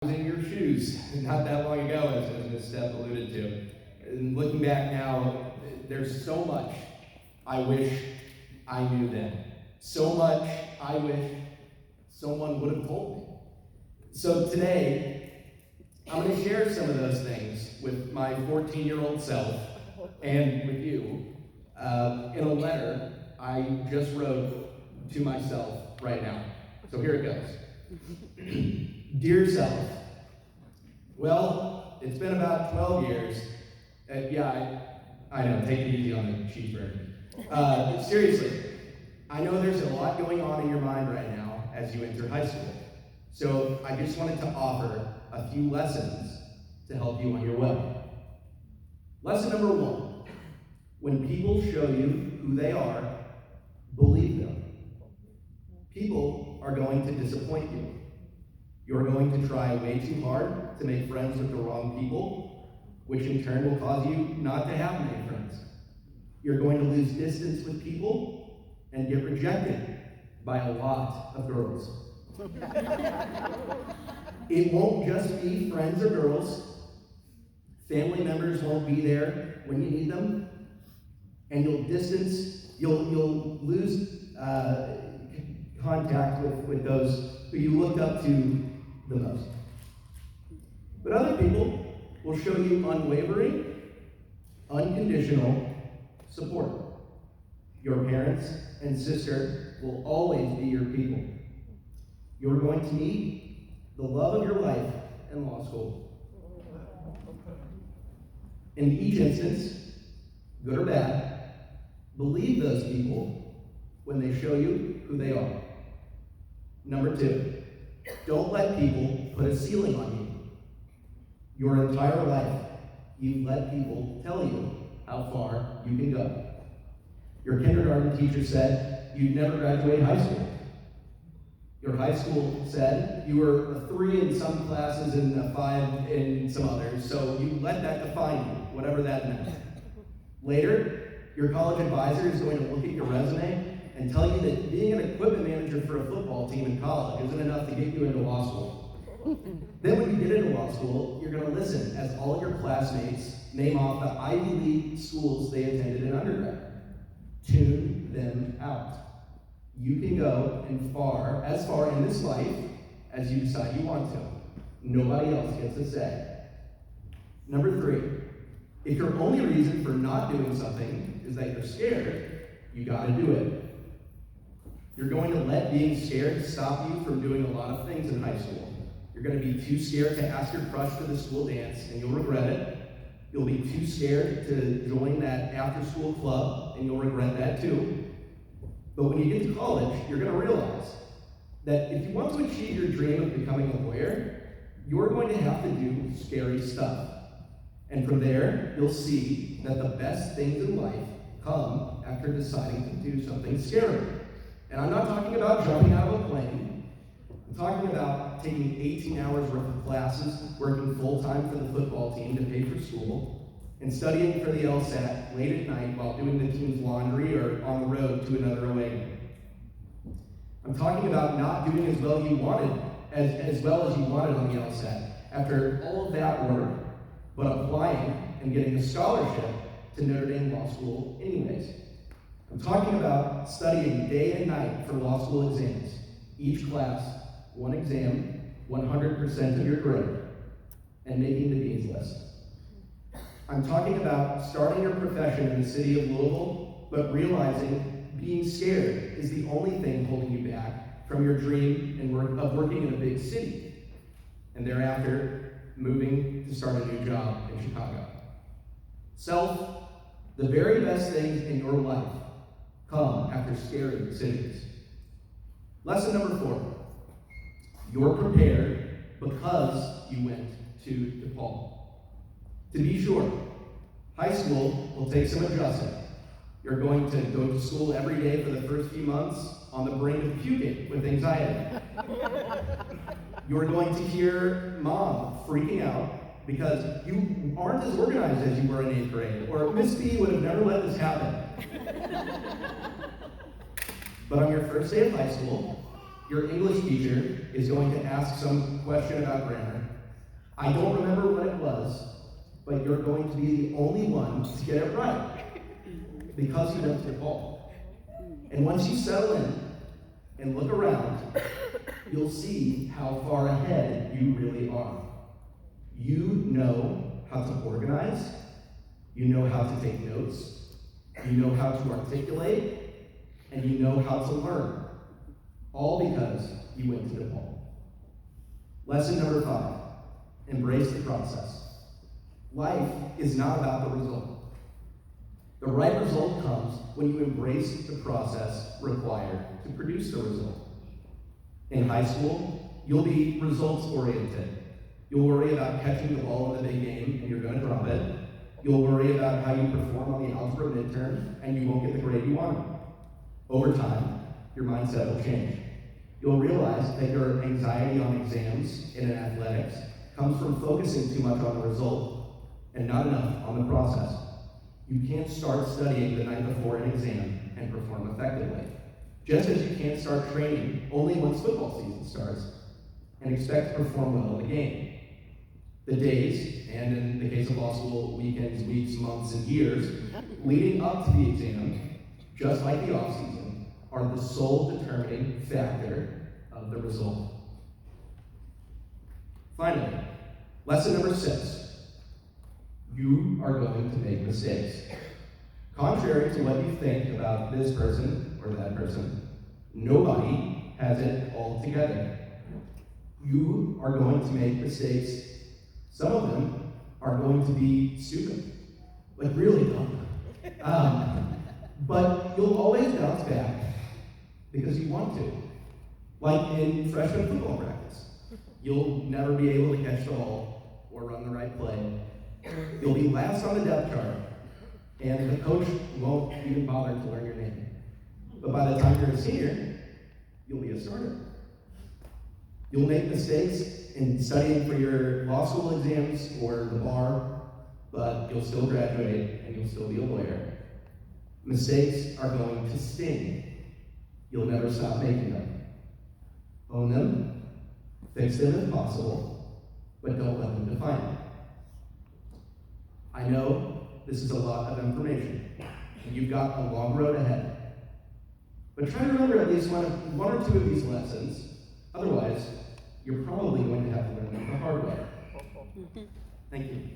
was in your shoes not that long ago, as Ms. Steph alluded to. And looking back now, there's so much I wish I knew then. So much I wish someone would have told me. So today, I'm going to share some of those things with my 14-year-old self and with you in a letter I just wrote to myself right now. So here it goes. Dear self, well, it's been about 12 years. I know, take it easy on the cheeseburger. Seriously, I know there's a lot going on in your mind right now as you enter high school. So I just wanted to offer a few lessons to help you on your way. Lesson number 1, when people show you who they are, believe them. People are going to disappoint you. You're going to try way too hard to make friends with the wrong people, which in turn will cause you not to have many friends. You're going to lose distance with people and get rejected by a lot of girls. It won't just be friends or girls. Family members won't be there when you need them, and you'll lose contact with those who you looked up to the most. But other people will show you unwavering, unconditional support. Your parents and sister will always be your people. You're going to meet the love of your life in law school. In each instance, good or bad, believe those people when they show you who they are. Number 2, don't let people put a ceiling on you. Your entire life, you've let people tell you how far you can go. Your kindergarten teacher said you'd never graduate high school. Your high school said you were a 3 in some classes and a 5 in some others, so you let that define you, whatever that meant. Later, your college advisor is going to look at your resume and tell you that being an equipment manager for a football team in college isn't enough to get you into law school. Then when you get into law school, you're going to listen as all of your classmates name off the Ivy League schools they attended in undergrad. Tune them out. You can go as far in this life as you decide you want to. Nobody else gets a say. Number 3, if your only reason for not doing something is that you're scared, you got to do it. You're going to let being scared stop you from doing a lot of things in high school. You're going to be too scared to ask your crush to the school dance, and you'll regret it. You'll be too scared to join that after-school club, and you'll regret that too. But when you get to college, you're going to realize that if you want to achieve your dream of becoming a lawyer, you're going to have to do scary stuff. And from there, you'll see that the best things in life come after deciding to do something scary. And I'm not talking about jumping out of a plane. I'm talking about taking 18 hours worth of classes, working full-time for the football team to pay for school, and studying for the LSAT late at night while doing the team's laundry or on the road to another away game. I'm talking about not doing as well as you wanted on the LSAT after all of that work, but applying and getting a scholarship to Notre Dame Law School anyways. I'm talking about studying day and night for law school exams. Each class, one exam, 100% of your grade, and making the dean's list. I'm talking about starting your profession in the city of Louisville, but realizing being scared is the only thing holding you back from your dream of working in a big city, and thereafter moving to start a new job in Chicago. Self, the very best things in your life come after scary decisions. Lesson number 4, you're prepared because you went to DePaul. To be sure, high school will take some adjustment. You're going to go to school every day for the first few months on the brink of puking with anxiety. You're going to hear mom freaking out because you aren't as organized as you were in 8th grade, or Miss B would have never let this happen. But on your first day of high school, your English teacher is going to ask some question about grammar, I don't remember what it was, but you're going to be the only one to get it right because you went to DePaul. And once you settle in and look around, you'll see how far ahead you really are. You know how to organize, you know how to take notes, you know how to articulate, and you know how to learn, all because you went to DePaul. Lesson number 5, embrace the process. Life is not about the result. The right result comes when you embrace the process required to produce the result. In high school, you'll be results-oriented. You'll worry about catching the ball in the big game and you're going to drop it. You'll worry about how you perform on the algebra midterm and you won't get the grade you want. Over time, your mindset will change. You'll realize that your anxiety on exams and in athletics comes from focusing too much on the result and not enough on the process. You can't start studying the night before an exam and perform effectively. Just as you can't start training only once football season starts and expect to perform well in the game. The days, and in the case of law school, weekends, weeks, months, and years, leading up to the exam, just like the off-season, are the sole determining factor of the result. Finally, lesson number 6, you are going to make mistakes. Contrary to what you think about this person or that person, nobody has it all together. You are going to make mistakes. Some of them are going to be stupid, like really dumb. But you'll always bounce back because you want to. Like in freshman football practice. You'll never be able to catch the ball or run the right play. You'll be last on the depth chart, and the coach won't even bother to learn your name. But by the time you're a senior, you'll be a starter. You'll make mistakes in studying for your law school exams or the bar, but you'll still graduate and you'll still be a lawyer. Mistakes are going to sting. You'll never stop making them. Own them, fix them if possible, but don't let them define you. I know this is a lot of information, and you've got a long road ahead. But try to remember at least one or two of these lessons. Otherwise, you're probably going to have to learn them the hard way. Thank you.